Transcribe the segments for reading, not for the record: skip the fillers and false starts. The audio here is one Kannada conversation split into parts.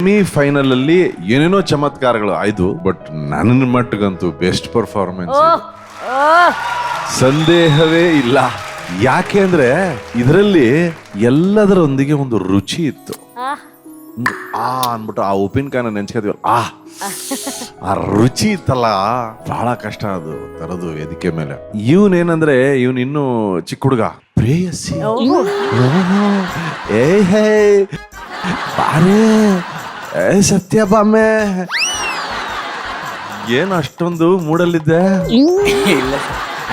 ಸೆಮಿಫೈನಲ್ ಅಲ್ಲಿ ಏನೇನೋ ಚಮತ್ಕಾರಗಳು ಆಯ್ತು, ಬಟ್ ನನ್ನ ಮಟ್ಟಿಗಂತೂ ಬೆಸ್ಟ್ ಪರ್ಫಾರ್ಮೆನ್ಸ್ ಸಂದೇಹವೇ ಇಲ್ಲ. ಯಾಕೆ ಅಂದ್ರೆ ಇದರಲ್ಲಿ ಎಲ್ಲದರೊಂದಿಗೆ ಒಂದು ರುಚಿ ಇತ್ತು. ಅನ್ಬಿಟ್ಟು ಆ ಉಪ್ಪಿನಕಾಯಿನ ನೆನ್ಸ್ಕೊತೀವಲ್ಲ, ಆ ರುಚಿ ಇತ್ತಲ್ಲ, ಬಹಳ ಕಷ್ಟ ಅದು ತರದು ವೇದಿಕೆ ಮೇಲೆ. ಇವನೇನಂದ್ರೆ ಇವನ್ ಇನ್ನು ಚಿಕ್ಕ ಹುಡುಗ, ಪ್ರೇಯಸಿ ಏ ಹೇ ಬಾರೇ ಸತ್ಯ ಬಾಮೆ, ಏನ್ ಅಷ್ಟೊಂದು ಮೂಡಲ್ಲಿದ್ದೆ? ಇಲ್ಲ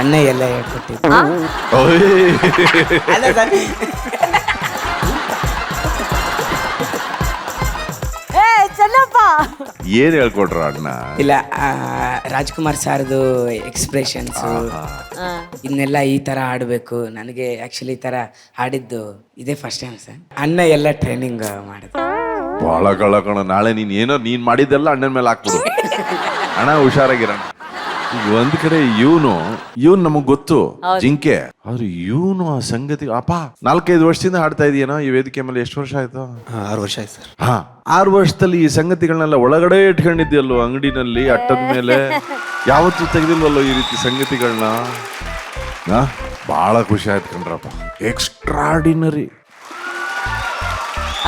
ಅಣ್ಣ ಎಲ್ಲ ಹೇಳ್ಕೊಟ್ಟಿದ್ದು. ಏನ್ ಹೇಳ್ಕೊಟ್ರ ಅಣ್ಣ? ಇಲ್ಲ ರಾಜ್ಕುಮಾರ್ ಸಾರ್ದು ಎಕ್ಸ್ಪ್ರೆಷನ್ಸ್ ಇನ್ನೆಲ್ಲ ಈ ತರ ಆಡ್ಬೇಕು. ನನಗೆ ಆಕ್ಚುಲಿ ಈ ತರ ಆಡಿದ್ದು ಇದೇ ಫಸ್ಟ್ ಟೈಮ್ ಸರ್. ಅಣ್ಣ ಎಲ್ಲ ಟ್ರೈನಿಂಗ್ ಮಾಡಿದ್ರು. ಬಹಳ ಕಣ. ನಾಳೆ ನೀನ್ ಮಾಡಿದ್ದೆಲ್ಲ ಅಣ್ಣನ ಮೇಲೆ ಹಾಕ್ಬಿಡು ಅಣ್ಣ, ಹುಷಾರಾಗಿರೋಣ. ಈಗ ಒಂದ್ ಕಡೆ ಇವನ್ ನಮಗ್ ಗೊತ್ತು ಜಿಂಕೆ, ಆದ್ರೆ ಇವನು ಆ ಸಂಗತಿ ಅಪ್ಪ 4-5 ವರ್ಷದಿಂದ ಹಾಡ್ತಾ ಇದೀಯನೋ ಈ ವೇದಿಕೆ ಮೇಲೆ? ಎಷ್ಟು ವರ್ಷ ಆಯ್ತು? 6 ವರ್ಷ ಆಯ್ತು ಸರ್. 6 ವರ್ಷದಲ್ಲಿ ಈ ಸಂಗತಿಗಳನ್ನೆಲ್ಲ ಒಳಗಡೆ ಇಟ್ಕೊಂಡಿದ್ಯಲ್ಲೋ, ಅಂಗಡಿನಲ್ಲಿ ಅಟ್ಟದ ಮೇಲೆ ಯಾವತ್ತೂ ತೆಗೆದಿಲ್ವಲ್ಲೋ ಈ ರೀತಿ ಸಂಗತಿಗಳನ್ನ. ಬಹಳ ಖುಷಿ ಆಯ್ತು ಕಣ್ರಪ್ಪ, ಎಕ್ಸ್ಟ್ರಾರ್ಡಿನರಿ.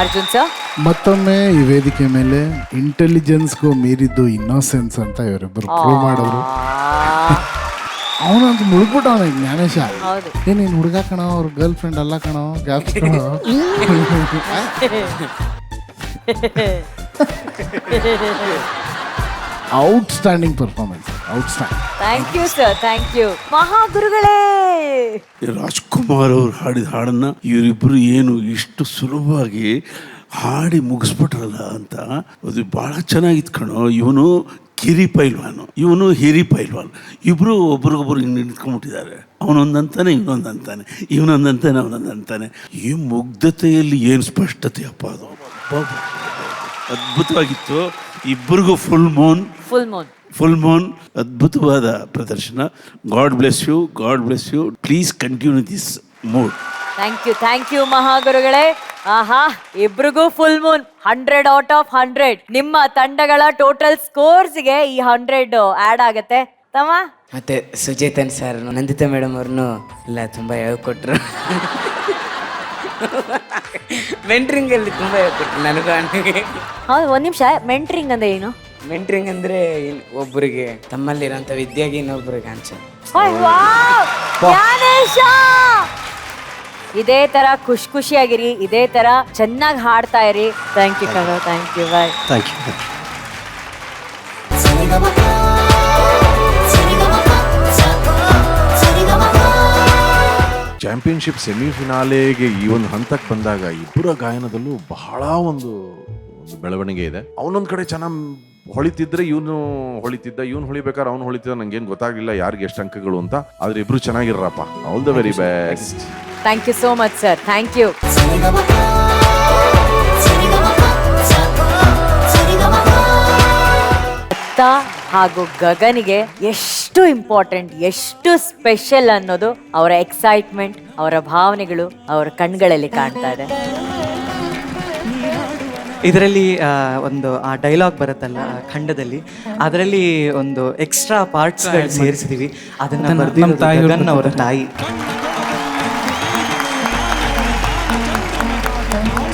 ಅರ್ಜುನ್ ಸರ್, ಮತ್ತೊಮ್ಮೆ ಈ ವೇದಿಕೆ ಮೇಲೆ ಇಂಟೆಲಿಜೆನ್ಸ್ಗೂ ಮೀರಿದ್ದು ಇನ್ನೋಸೆನ್ಸ್ ಅಂತ ಇವರಿಬ್ಬರು ಪ್ರೂವ್ ಮಾಡಿದ್ರು. ಅವನಂತ ಮುಳುಗ್ಬಿಟ್ಟವನ ಜ್ಞಾನೇಶ. ಏನೇನು ಹುಡುಗ ಕಣೋ, ಅವ್ರ ಗರ್ಲ್ ಫ್ರೆಂಡ್ ಅಲ್ಲ ಕಣೋ, ಗ್ಯಾಪ್ಸ್ ಕಣೋ. Outstanding performance, outstanding. Thank you sir, thank you. ಮಹಾಗುರುಗಳೇ, ರಾಜ್ಕುಮಾರ್ ಅವ್ರು ಹಾಡಿದ ಹಾಡನ್ನ ಇವರಿಬ್ರು ಏನು ಇಷ್ಟು ಸುಲಭವಾಗಿ ಹಾಡಿ ಮುಗಿಸ್ಬಿಟ್ರಲ್ಲ ಅಂತ, ಅದು ಬಹಳ ಚೆನ್ನಾಗಿತ್ತು ಕಣೋ. ಇವನು ಕಿರಿ ಪೈಲ್ವಾನು, ಇವನು ಹಿರಿ ಪೈಲ್ವಾನ್, ಇಬ್ರು ಒಬ್ರಿಗೊಬ್ರು ಹಿಂಗೆ ನಿಂತ್ಕೊಂಡ್ಬಿಟ್ಟಿದ್ದಾರೆ. ಅವನೊಂದಂತಾನೆ ಇವನೊಂದಂತಾನೆ, ಇವನೊಂದಂತಾನೆ ಅವನೊಂದಂತಾನೆ. ಈ ಮುಗ್ಧತೆಯಲ್ಲಿ ಏನು ಸ್ಪಷ್ಟತೆ ಅಪ್ಪ, ಅದು ಅದ್ಭುತವಾಗಿತ್ತು. ಇಬ್ಬರಿಗೂ ಫುಲ್ ಮೂನ್ ಅದ್ಭುತವಾದ ಪ್ರದರ್ಶನ. God bless you, god bless you. Please continue this mood. Thank you ಮಹಾಗುರುಗಳೇ. ಆಹಾ, ಇಬ್ರಿಗೂ ಫುಲ್ ಮೂನ್. 100 out of 100. ನಿಮ್ಮ ತಂಡಗಳ ಟೋಟಲ್ ಸ್ಕೋರ್ಸ್ಗೆ ಈ 100 ಆಡ್ ಆಗತ್ತೆ ತಮ್ಮ. ಮತ್ತೆ ಸುಜೇತನ್ ಸರ್, ನಂದಿತಾ ಮೇಡಮ್ ಅವ್ರನ್ನು ಎಲ್ಲ ತುಂಬ ಹೇಳ್ಕೊಟ್ರು. ಮೆಂಟ್ರಿಂಗ್ ಅಲ್ಲಿ ತುಂಬ ಹೇಳ್ಕೊಟ್ರು ನನಗೂ ಅಣ್ಣಗೆ. ಹೌದು, 1 ನಿಮಿಷ. ಮೆಂಟ್ರಿಂಗ್ ಅಂದ್ರೆ ಏನು? ಮೆಂಟ್ರಿಂಗ್ ಅಂದ್ರೆ ಒಬ್ಬರಿಗೆ ತಮ್ಮಲ್ಲಿರೋಂಥ ವಿದ್ಯೆಗೆ ಇನ್ನೊಬ್ಬರಿಗೆ ಹಂಚೋದು. ಇದೇ ತರ ಖುಷಿಯಾಗಿರಿ, ಇದೇ ತರ ಚೆನ್ನಾಗಿ ಹಾಡ್ತಾ ಇರಿ. ಥ್ಯಾಂಕ್ ಯು ಕಣೋ, thank you, bye. Thank you. Championship ಸೆಮಿಫಿನಾಲೆಗೆ ಈ ಒಂದು ಹಂತಕ್ಕೆ ಬಂದಾಗ ಇಬ್ಬರ ಗಾಯನದಲ್ಲೂ ಬಹಳ ಒಂದು ಬೆಳವಣಿಗೆ ಇದೆ. ಅವನೊಂದ್ ಕಡೆ ಚೆನ್ನಾಗಿ ಹೊಳಿತಿದ್ರೆ ಇವನು ಹೊಳಿತಿದ್ದ, ಇವನು ಹೊಳಿಬೇಕಾದ್ರೆ ಅವ್ನು ಹೊಳಿತಿದ್ದ. ನಂಗೇನು ಗೊತ್ತಾಗ್ಲಿಲ್ಲ ಯಾರಿಗೆ ಎಷ್ಟು ಅಂಕಗಳು ಅಂತ. ಆದ್ರೆ ಇಬ್ರು ಚೆನ್ನಾಗಿರಪ್ಪ. All the very best. Thank you so much sir, thank you. ಹಾಗೂ ಗಗನಿಗೆ ಎಷ್ಟು ಇಂಪಾರ್ಟೆಂಟ್, ಎಷ್ಟು ಸ್ಪೆಷಲ್ ಅನ್ನೋದು ಅವರ ಎಕ್ಸೈಟ್ಮೆಂಟ್, ಅವರ ಭಾವನೆಗಳು ಅವರ ಕಣ್ಗಳಲ್ಲಿ ಕಾಣ್ತಾ ಇದೆ. ಇದರಲ್ಲಿ ಒಂದು ಆ ಡೈಲಾಗ್ ಬರುತ್ತಲ್ಲ ಖಂಡದಲ್ಲಿ, ಅದರಲ್ಲಿ ಒಂದು ಎಕ್ಸ್ಟ್ರಾ ಪಾರ್ಟ್ಸ್ಗಳು ಸೇರಿಸಿದೀವಿ. ಅದನ್ನ ಗಗನ್ ಅವರ ತಾಯಿ.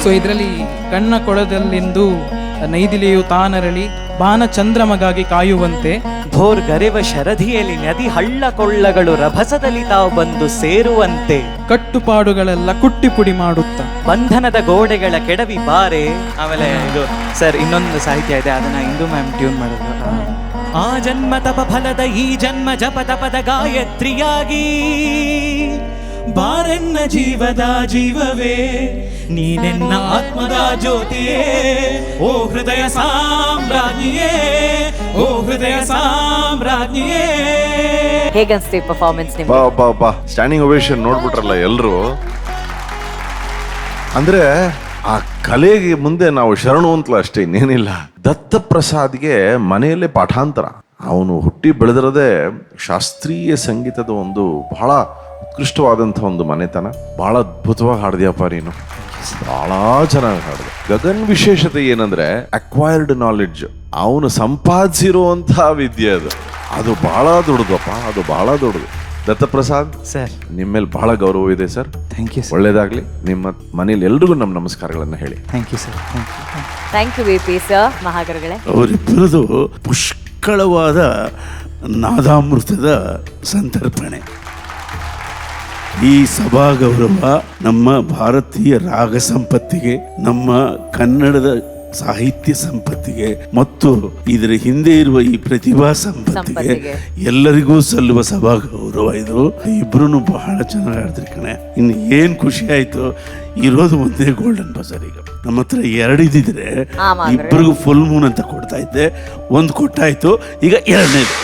ಸೊ ಇದರಲ್ಲಿ ಕಣ್ಣ ಕೊಳದಲ್ಲಿಂದು ನೈದಿಲೆಯು ತಾನರಳಿ ಬಾನ ಚಂದ್ರಮಗಾಗಿ ಕಾಯುವಂತೆ, ಭೋರ್ ಗರೆವ ಶರಧಿಯಲ್ಲಿ ನದಿ ಹಳ್ಳ ಕೊಳ್ಳಗಳು ರಭಸದಲ್ಲಿ ತಾವು ಬಂದು ಸೇರುವಂತೆ, ಕಟ್ಟುಪಾಡುಗಳೆಲ್ಲ ಕುಟ್ಟಿ ಪುಡಿ ಮಾಡುತ್ತ ಬಂಧನದ ಗೋಡೆಗಳ ಕೆಡವಿ ಬಾರೆ. ಆಮೇಲೆ ಇದು ಸರ್ ಇನ್ನೊಂದು ಸಾಹಿತ್ಯ ಇದೆ, ಅದನ್ನ ಇಂದು ಮ್ಯಾಮ್ ಟ್ಯೂನ್ ಮಾಡಿದ್ರು. ಆ ಜನ್ಮ ತಪ ಫಲದ ಈ ಜನ್ಮ ಜಪ ತಪದ ಗಾಯತ್ರಿಯಾಗಿ ಬಾರೆನ್ನ ಜೀವದ ಜೀವವೇ, ನೀನೆನ್ನ ಆತ್ಮದ ಜ್ಯೋತಿಯೇ, ಓ ಹೃದಯ ಸಾಮ್ರಾಜ್ಞಿಯೇ, ಓ ಹೃದಯ ಸಾಮ್ರಾಜ್ಞಿಯೇ. ಹೇಗನ್ಸ್ತಿ ಪರ್ಫಾರ್ಮೆನ್ಸ್ ನಿಮ್ಗೆ? ಬಾ ಸ್ಟ್ಯಾಂಡಿಂಗ್ ಓವೇಷನ್ ನೋಡ್ಬಿಟ್ರಲ್ಲ ಎಲ್ರು. ಅಂದ್ರೆ ಆ ಕಲೆಗೆ ಮುಂದೆ ನಾವು ಶರಣು ಅಂತಲ ಅಷ್ಟೇ, ಇನ್ನೇನಿಲ್ಲ. ದತ್ತಪ್ರಸಾದ್ಗೆ ಮನೆಯಲ್ಲೇ ಪಾಠಾಂತರ. ಅವನು ಹುಟ್ಟಿ ಬೆಳೆದಿರೋದೇ ಶಾಸ್ತ್ರೀಯ ಸಂಗೀತದ ಒಂದು ಬಹಳ ಉತ್ಕೃಷ್ಟವಾದಂಥ ಒಂದು ಮನೆತನ. ಬಹಳ ಅದ್ಭುತವಾಗಿ ಹಾಡ್ದ್ಯಪ್ಪ ನೀನು. ಬಹಳ ಚೆನ್ನಾಗಿ ಹಾಡಿದೆ. ಗಗನ್ ವಿಶೇಷತೆ ಏನಂದ್ರೆ ಅಕ್ವೈರ್ಡ್ ನಾಲೆಡ್ಜ್, ಅವನು ಸಂಪಾದಿಸಿರುವಂತಹ ವಿದ್ಯೆ ಅದು ಬಹಳ ದೊಡ್ಡದಪ್ಪ, ಅದು ಬಹಳ ದೊಡ್ಡದು. ದತ್ತಪ್ರಸಾದ್ ಸರ್ ನಿಮ್ಮ ಮೇಲೆ ಬಹಳ ಗೌರವ ಇದೆ ಸರ್. Thank you sir. ಒಳ್ಳೇದಾಗ್ಲಿ. ನಿಮ್ಮ ಮನೇಲಿ ಎಲ್ರಿಗೂ ನಮ್ಮ ನಮಸ್ಕಾರಗಳನ್ನ ಹೇಳಿ. Thank you sir. Thank you. Thank you VP sir. ಮಹಾಗುರುಗಳೇ, ಅವರಿಬ್ಬರದು ಪುಷ್ಕಳವಾದ ನಾದಾಮೃತದ ಸಂತರ್ಪಣೆ. ಈ ಸಭಾ ಗೌರವ ನಮ್ಮ ಭಾರತೀಯ ರಾಗ ಸಂಪತ್ತಿಗೆ, ನಮ್ಮ ಕನ್ನಡದ ಸಾಹಿತ್ಯ ಸಂಪತ್ತಿಗೆ ಮತ್ತು ಇದರ ಹಿಂದೆ ಇರುವ ಈ ಪ್ರತಿಭಾ ಸಂಪತ್ತಿಗೆ ಎಲ್ಲರಿಗೂ ಸಲ್ಲುವ ಸಭಾ ಗೌರವ ಇದು. ಇಬ್ರು ಬಹಳ ಚೆನ್ನಾಗಿ ಆಡಿದ್ರಿ ಕಣೆ. ಇನ್ನು ಏನ್ ಖುಷಿ ಆಯ್ತು, ಇರೋದು ಒಂದೇ ಗೋಲ್ಡನ್ ಬಜಾರ್. ಈಗ ನಮ್ಮ ಹತ್ರ 2 ಇದ್ದಿದ್ರೆ ಇಬ್ಬರಿಗೂ ಫುಲ್ ಮೂನ್ ಅಂತ ಕೊಡ್ತಾ ಇದ್ದೆ. 1 ಕೊಟ್ಟಾಯ್ತು, ಈಗ 2ನೇದು.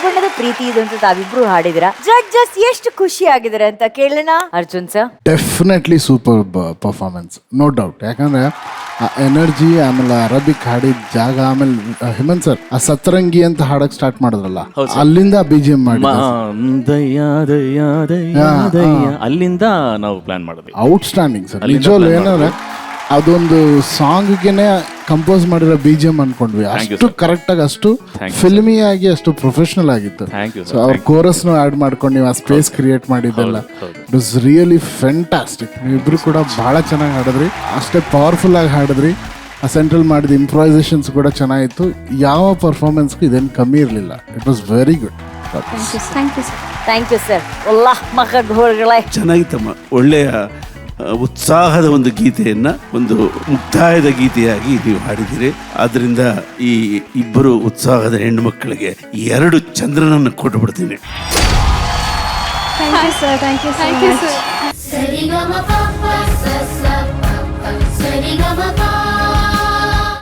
ಬಣ್ಣದ ಪ್ರೀತಿ ಇದು ಅಂತ ತಾವಿಬ್ರು ಹಾಡಿದಿರ. ಜಡ್ಜಸ್ ಎಷ್ಟು ಖುಷಿ ಆಗಿದ್ದಾರೆ ಅಂತ ಕೇಳೋಣ. Arjun sir, definitely super performance, no doubt. ಯಾಕಂದ್ರೆ ಆ ಎನರ್ಜಿ, ಆಮೇಲೆ ಅರಬಿಕ್ ಹಾಡಿದ ಜಾಗ, ಆಮೇಲೆ ಹೇಮಂತ್ ಸರ್ ಆ ಸತರಂಗಿ ಅಂತ ಹಾಡಕ್ ಸ್ಟಾರ್ಟ್ ಮಾಡಿದ್ರಲ್ಲ, ಅಲ್ಲಿಂದ BGM ಮಾಡಿ ಅಲ್ಲಿಂದ ನಾವು ಪ್ಲಾನ್ ಮಾಡಿದ್ವಿ. Outstanding sir. ನಿಜವಲ್ಲ, ಏನಂದ್ರೆ ಅದೊಂದು ಸಾಂಗ್ಗೆ ಕಂಪೋಸ್ ಮಾಡಿರೋ BGM ಅನ್ಕೊಂಡ್ವಿ. ಅಷ್ಟು ಕರೆಕ್ಟ್ ಆಗಿ, ಅಷ್ಟು ಫಿಲ್ಮಿ ಆಗಿ, ಅಷ್ಟು ಪ್ರೊಫೆಷನಲ್ ಆಗಿತ್ತು. ಸೊ ಅವ್ರ ಕೋರಸ್ನು ಆಡ್ ಮಾಡ್ಕೊಂಡು ನೀವು ಆ ಸ್ಪೇಸ್ ಕ್ರಿಯೇಟ್ ಮಾಡಿದ್ದೆಲ್ಲ, ಇಟ್ ವಾಸ್ ರಿಯಲಿ ಫ್ಯಾಂಟಾಸ್ಟಿಕ್. ನೀವಿಬ್ರು ಕೂಡ ಬಹಳ ಚೆನ್ನಾಗಿ ಹಾಡಿದ್ರಿ, ಅಷ್ಟೇ ಪವರ್ಫುಲ್ ಆಗಿ ಹಾಡಿದ್ರಿ. ಆ ಸೆಂಟ್ರಲ್ ಮಾಡಿದ ಇಂಪ್ರೈಸೇಷನ್ಸ್ ಕೂಡ ಚೆನ್ನಾಗಿತ್ತು. ಯಾವ ಪರ್ಫಾರ್ಮೆನ್ಸ್ಗೂ ಇದೇನು ಕಮ್ಮಿ ಇರಲಿಲ್ಲ. It was very good. Thank you sir. ಮಹಾಗುರುಗಳೇ, ಚೆನ್ನಾಗಿತ್ತಮ್ಮ. ಒಳ್ಳೆಯ ಉತ್ಸಾಹದ ಒಂದು ಗೀತೆಯನ್ನ ಒಂದು ಮುಕ್ತಾಯದ ಗೀತೆಯಾಗಿ ನೀವು ಹಾಡಿದ್ದೀರಿ. ಆದ್ರಿಂದ ಈ ಇಬ್ಬರು ಉತ್ಸಾಹದ ಹೆಣ್ಣು ಮಕ್ಕಳಿಗೆ 2 ಚಂದ್ರನನ್ನು ಕೊಟ್ಟು ಬಿಡ್ತೀನಿ. ಸರಿಗಮ ಪಪ್ಪ ಸಸ ಪಪ್ಪ ಸರಿಗಮ